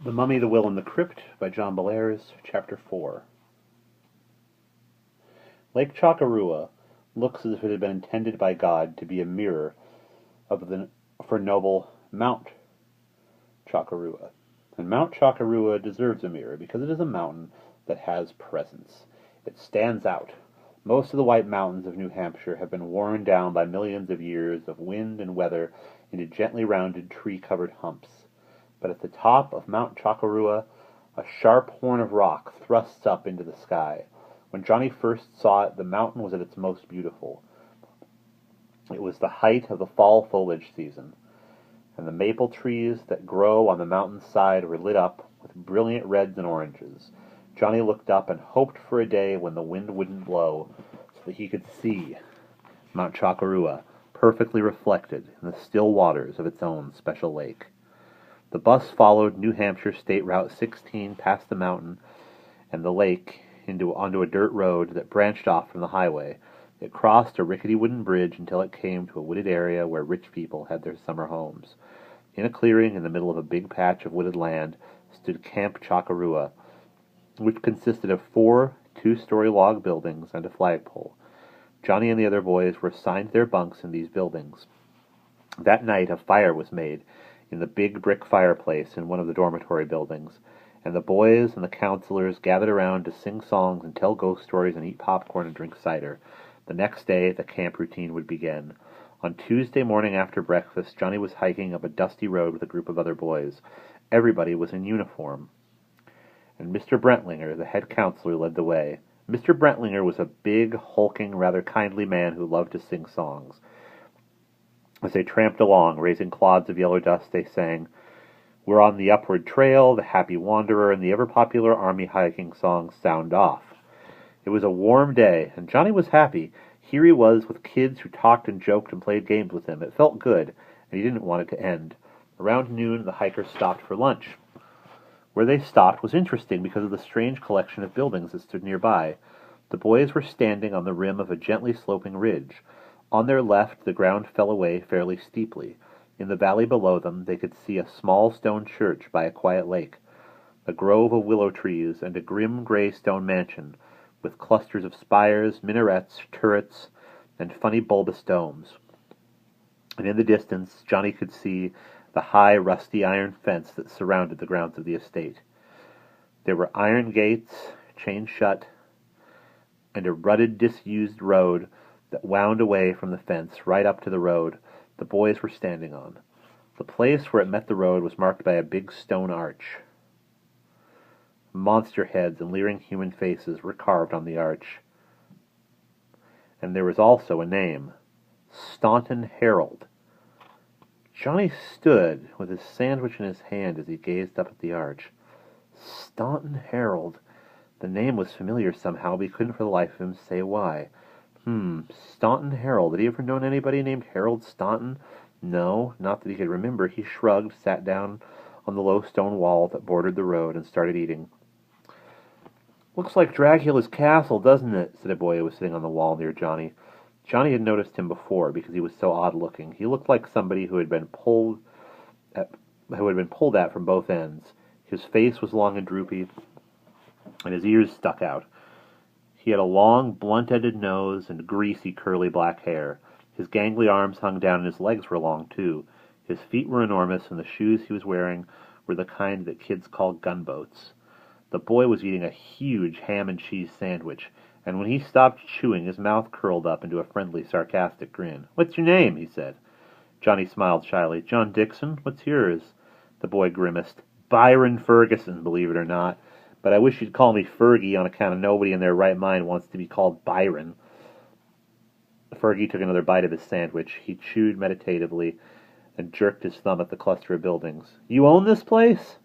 The Mummy, the Will, and the Crypt by John Bellairs, Chapter 4. Lake Chakarua looks as if it had been intended by God to be a mirror for noble Mount Chakarua. And Mount Chakarua deserves a mirror because it is a mountain that has presence. It stands out. Most of the white mountains of New Hampshire have been worn down by millions of years of wind and weather into gently rounded tree-covered humps. But at the top of Mount Chakarua, a sharp horn of rock thrusts up into the sky. When Johnny first saw it, the mountain was at its most beautiful. It was the height of the fall foliage season, and the maple trees that grow on the mountain's side were lit up with brilliant reds and oranges. Johnny looked up and hoped for a day when the wind wouldn't blow, so that he could see Mount Chakarua perfectly reflected in the still waters of its own special lake. The bus followed New Hampshire State Route 16 past the mountain and the lake onto a dirt road that branched off from the highway. It crossed a rickety wooden bridge until it came to a wooded area where rich people had their summer homes. In a clearing in the middle of a big patch of wooded land stood Camp Chakarua, which consisted of 4 two-story log buildings and a flagpole. Johnny and the other boys were assigned their bunks in these buildings. That night a fire was made in the big brick fireplace in one of the dormitory buildings, and the boys and the counselors gathered around to sing songs and tell ghost stories and eat popcorn and drink cider. The next day, the camp routine would begin. On Tuesday morning after breakfast, Johnny was hiking up a dusty road with a group of other boys. Everybody was in uniform, and Mr. Brentlinger, the head counselor, led the way. Mr. Brentlinger was a big, hulking, rather kindly man who loved to sing songs. As they tramped along, raising clods of yellow dust, they sang, "We're on the upward trail, the happy wanderer," and the ever-popular army hiking song, "Sound Off." It was a warm day, and Johnny was happy. Here he was with kids who talked and joked and played games with him. It felt good, and he didn't want it to end. Around noon, the hikers stopped for lunch. Where they stopped was interesting because of the strange collection of buildings that stood nearby. The boys were standing on the rim of a gently sloping ridge. On their left, the ground fell away fairly steeply. In the valley below them, they could see a small stone church by a quiet lake, a grove of willow trees, and a grim gray stone mansion, with clusters of spires, minarets, turrets, and funny bulbous domes. And in the distance, Johnny could see the high, rusty iron fence that surrounded the grounds of the estate. There were iron gates, chained shut, and a rutted, disused road that wound away from the fence right up to the road the boys were standing on. The place where it met the road was marked by a big stone arch. Monster heads and leering human faces were carved on the arch. And there was also a name, Staunton Herald. Johnny stood with his sandwich in his hand as he gazed up at the arch. Staunton Herald. The name was familiar somehow, but he couldn't for the life of him say why. Staunton Herald. Had he ever known anybody named Harold Staunton? No, not that he could remember. He shrugged, sat down on the low stone wall that bordered the road, and started eating. "Looks like Dracula's castle, doesn't it?" said a boy who was sitting on the wall near Johnny. Johnny had noticed him before because he was so odd-looking. He looked like somebody who had been pulled at from both ends. His face was long and droopy, and his ears stuck out. He had a long, blunt-ended nose and greasy, curly black hair. His gangly arms hung down, and his legs were long, too. His feet were enormous, and the shoes he was wearing were the kind that kids call gunboats. The boy was eating a huge ham-and-cheese sandwich, and when he stopped chewing, his mouth curled up into a friendly, sarcastic grin. "What's your name?" he said. Johnny smiled shyly. "John Dixon. What's yours?" The boy grimaced. "Byron Ferguson, believe it or not. But I wish you'd call me Fergie on account of nobody in their right mind wants to be called Byron." Fergie took another bite of his sandwich. He chewed meditatively and jerked his thumb at the cluster of buildings. "You own this place?"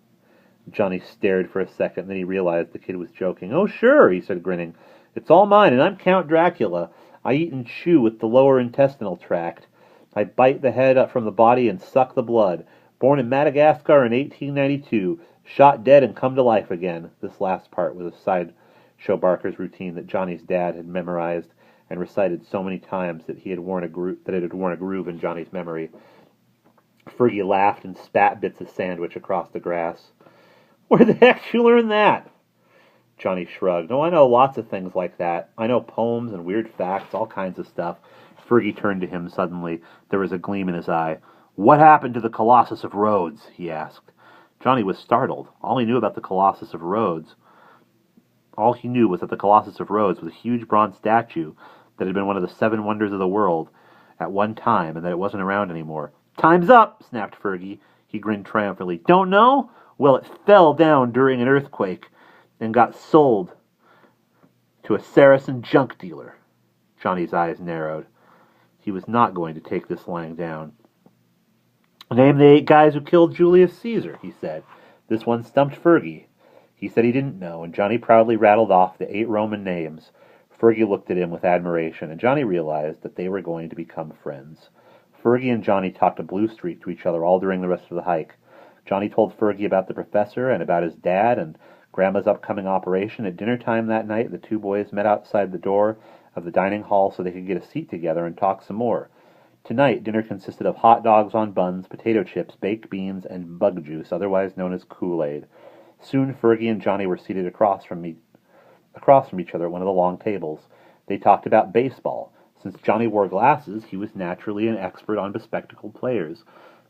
Johnny stared for a second, then he realized the kid was joking. "Oh, sure," he said, grinning. "It's all mine, and I'm Count Dracula. I eat and chew with the lower intestinal tract. I bite the head up from the body and suck the blood. Born in Madagascar in 1892. Shot dead and come to life again." This last part was a sideshow barker's routine that Johnny's dad had memorized and recited so many times that it had worn a groove in Johnny's memory. Fergie laughed and spat bits of sandwich across the grass. Where the heck did you learn that? Johnny shrugged. Oh, I know lots of things like that. I know poems and weird facts, all kinds of stuff. Fergie turned to him suddenly. There was a gleam in his eye. What happened to the Colossus of Rhodes? He asked. Johnny was startled. All he knew was that the Colossus of Rhodes was a huge bronze statue that had been one of the 7 wonders of the world at one time, and that it wasn't around anymore. Time's up, snapped Fergie. He grinned triumphantly. Don't know? Well, it fell down during an earthquake and got sold to a Saracen junk dealer. Johnny's eyes narrowed. He was not going to take this lying down. Name the 8 guys who killed Julius Caesar, he said. This one stumped Fergie. He said he didn't know, and Johnny proudly rattled off the 8 Roman names. Fergie looked at him with admiration, and Johnny realized that they were going to become friends. Fergie and Johnny talked a blue streak to each other all during the rest of the hike. Johnny told Fergie about the professor and about his dad and Grandma's upcoming operation. At dinner time that night, the 2 boys met outside the door of the dining hall so they could get a seat together and talk some more. Tonight, dinner consisted of hot dogs on buns, potato chips, baked beans, and bug juice, otherwise known as Kool-Aid. Soon, Fergie and Johnny were seated across from each other at one of the long tables. They talked about baseball. Since Johnny wore glasses, he was naturally an expert on bespectacled players.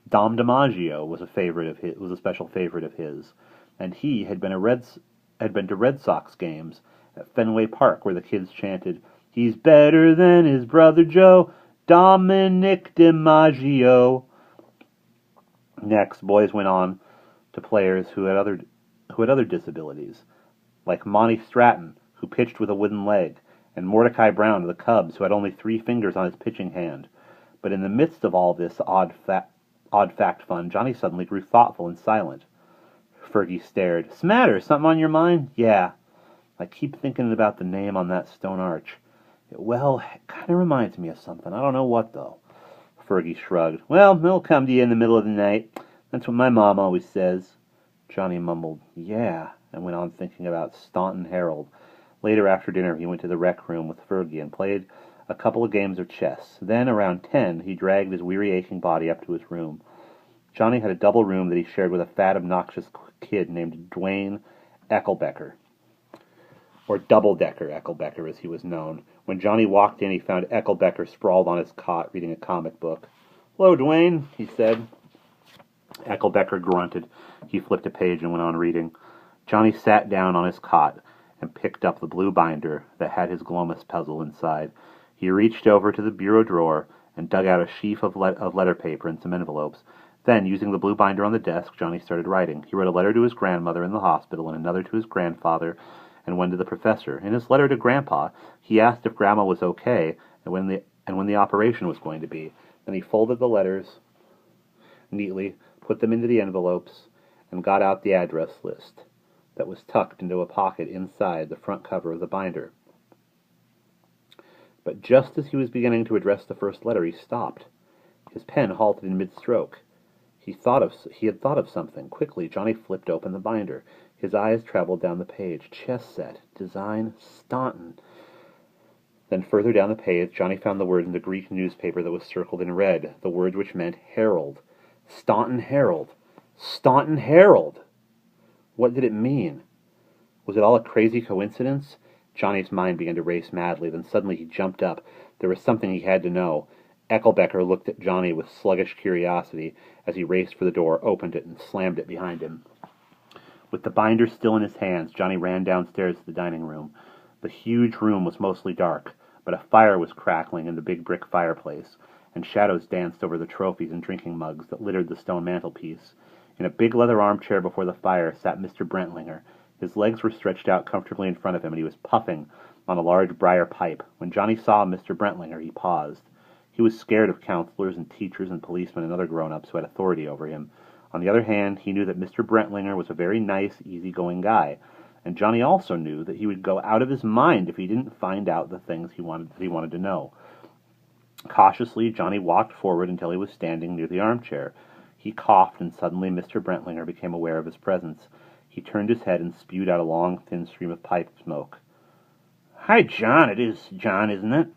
Dom DiMaggio was a special favorite of his, and he had been to Red Sox games at Fenway Park, where the kids chanted, "He's better than his brother Joe, Dominic DiMaggio." Next, boys went on to players who had other disabilities, like Monty Stratton, who pitched with a wooden leg, and Mordecai Brown of the Cubs, who had only 3 fingers on his pitching hand. But in the midst of all this odd fact fun, Johnny suddenly grew thoughtful and silent. Fergie stared. "'Smatter? Something on your mind?" "Yeah. I keep thinking about the name on that stone arch. It kind of reminds me of something. I don't know what, though." Fergie shrugged. "Well, it'll come to you in the middle of the night. That's what my mom always says." Johnny mumbled, "Yeah," and went on thinking about Staunton Harold. Later, after dinner, he went to the rec room with Fergie and played a couple of games of chess. Then, around 10, he dragged his weary, aching body up to his room. Johnny had a double room that he shared with a fat, obnoxious kid named Dwayne Eckelbecker, or Double-Decker Eckelbecker, as he was known. When Johnny walked in, he found Eckelbecker sprawled on his cot, reading a comic book. "Hello, Dwayne," he said. Eckelbecker grunted. He flipped a page and went on reading. Johnny sat down on his cot and picked up the blue binder that had his Glomus puzzle inside. He reached over to the bureau drawer and dug out a sheaf of letter paper and some envelopes. Then, using the blue binder on the desk, Johnny started writing. He wrote a letter to his grandmother in the hospital and another to his grandfather and one to the professor. In his letter to Grandpa, he asked if Grandma was okay and when the operation was going to be. Then he folded the letters neatly, put them into the envelopes, and got out the address list that was tucked into a pocket inside the front cover of the binder. But just as he was beginning to address the first letter, he stopped. His pen halted in mid-stroke. He had thought of something. Quickly, Johnny flipped open the binder. His eyes traveled down the page. Chess set. Design. Staunton. Then further down the page, Johnny found the word in the Greek newspaper that was circled in red, the word which meant Herald. Staunton Herald. Staunton Herald! What did it mean? Was it all a crazy coincidence? Johnny's mind began to race madly. Then suddenly he jumped up. There was something he had to know. Eckelbecker looked at Johnny with sluggish curiosity as he raced for the door, opened it, and slammed it behind him. With the binder still in his hands, Johnny ran downstairs to the dining room. The huge room was mostly dark, but a fire was crackling in the big brick fireplace, and shadows danced over the trophies and drinking mugs that littered the stone mantelpiece. In a big leather armchair before the fire sat Mr. Brentlinger. His legs were stretched out comfortably in front of him, and he was puffing on a large briar pipe. When Johnny saw Mr. Brentlinger, he paused. He was scared of counselors and teachers and policemen and other grown-ups who had authority over him. On the other hand, he knew that Mr. Brentlinger was a very nice, easy-going guy, and Johnny also knew that he would go out of his mind if he didn't find out the things he wanted to know. Cautiously, Johnny walked forward until he was standing near the armchair. He coughed, and suddenly Mr. Brentlinger became aware of his presence. He turned his head and spewed out a long, thin stream of pipe smoke. "Hi, John. It is John, isn't it?"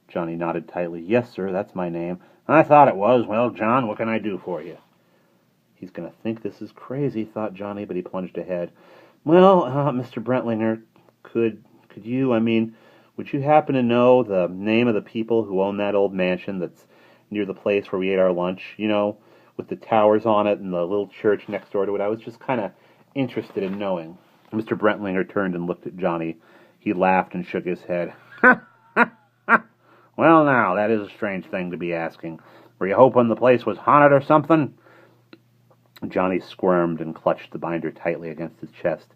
Johnny nodded tightly. "Yes, sir, that's my name." "I thought it was. Well, John, what can I do for you?" He's going to think this is crazy, thought Johnny, but he plunged ahead. Well, Mr. Brentlinger, could you, would you happen to know the name of the people who own that old mansion that's near the place where we ate our lunch, with the towers on it and the little church next door to it? I was just kind of interested in knowing. Mr. Brentlinger turned and looked at Johnny. He laughed and shook his head. Well, now, that is a strange thing to be asking. Were you hoping the place was haunted or something? Johnny squirmed and clutched the binder tightly against his chest.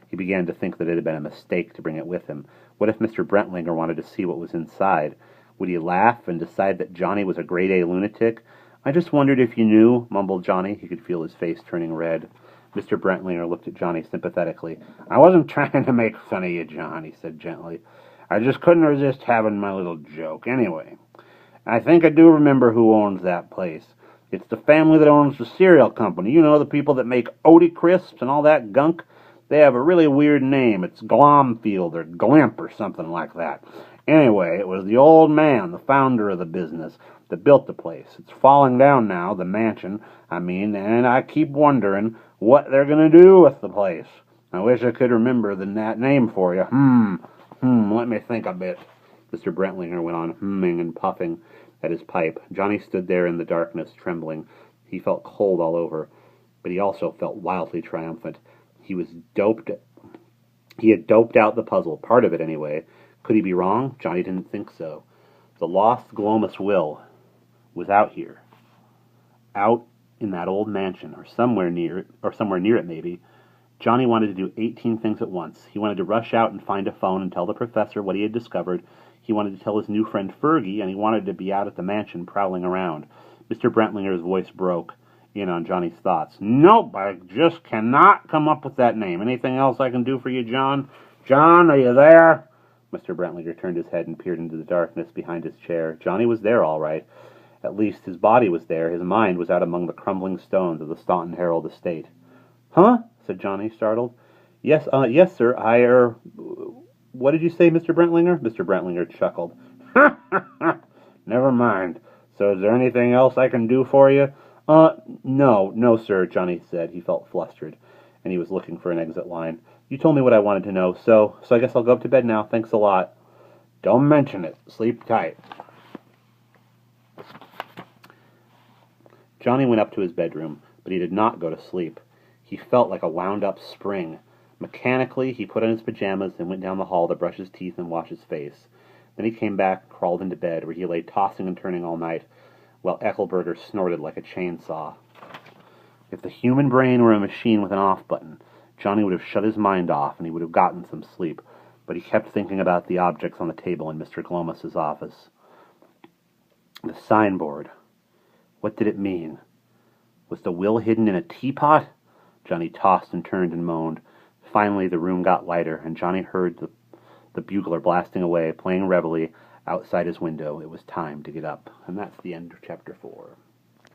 He began to think that it had been a mistake to bring it with him. What if Mr. Brentlinger wanted to see what was inside? Would he laugh and decide that Johnny was a grade-A lunatic? I just wondered if you knew, mumbled Johnny. He could feel his face turning red. Mr. Brentlinger looked at Johnny sympathetically. I wasn't trying to make fun of you, John, he said gently. I just couldn't resist having my little joke. Anyway, I think I do remember who owns that place. It's the family that owns the cereal company. You know, the people that make Odie crisps and all that gunk? They have a really weird name. It's Glomfield or Glimp or something like that. Anyway, it was the old man, the founder of the business, that built the place. It's falling down now, the mansion, and I keep wondering what they're going to do with the place. I wish I could remember the name for you. Let me think a bit. Mr. Brentlinger went on humming and puffing at his pipe. Johnny stood there in the darkness, trembling. He felt cold all over, but he also felt wildly triumphant. He had doped out the puzzle, part of it anyway. Could he be wrong? Johnny didn't think so. The lost Glomus will was out here. Out in that old mansion, or somewhere near it maybe. Johnny wanted to do 18 things at once. He wanted to rush out and find a phone and tell the professor what he had discovered. He wanted to tell his new friend Fergie, and he wanted to be out at the mansion prowling around. Mr. Brentlinger's voice broke in on Johnny's thoughts. Nope, I just cannot come up with that name. Anything else I can do for you, John? John, are you there? Mr. Brentlinger turned his head and peered into the darkness behind his chair. Johnny was there, all right. At least his body was there. His mind was out among the crumbling stones of the Staunton Herald estate. Huh? Said Johnny, startled. Yes, sir. What did you say, Mr. Brentlinger? Mr. Brentlinger chuckled. Never mind. So is there anything else I can do for you? No, sir, Johnny said. He felt flustered, and he was looking for an exit line. You told me what I wanted to know, so I guess I'll go up to bed now. Thanks a lot. Don't mention it. Sleep tight. Johnny went up to his bedroom, but he did not go to sleep. He felt like a wound-up spring. Mechanically, he put on his pajamas and went down the hall to brush his teeth and wash his face. Then he came back and crawled into bed, where he lay tossing and turning all night, while Eckelberger snorted like a chainsaw. If the human brain were a machine with an off button, Johnny would have shut his mind off and he would have gotten some sleep, but he kept thinking about the objects on the table in Mr. Glomus's office. The signboard. What did it mean? Was the will hidden in a teapot? Johnny tossed and turned and moaned. Finally, the room got lighter, and Johnny heard the bugler blasting away, playing reveille outside his window. It was time to get up. And that's the end of Chapter 4.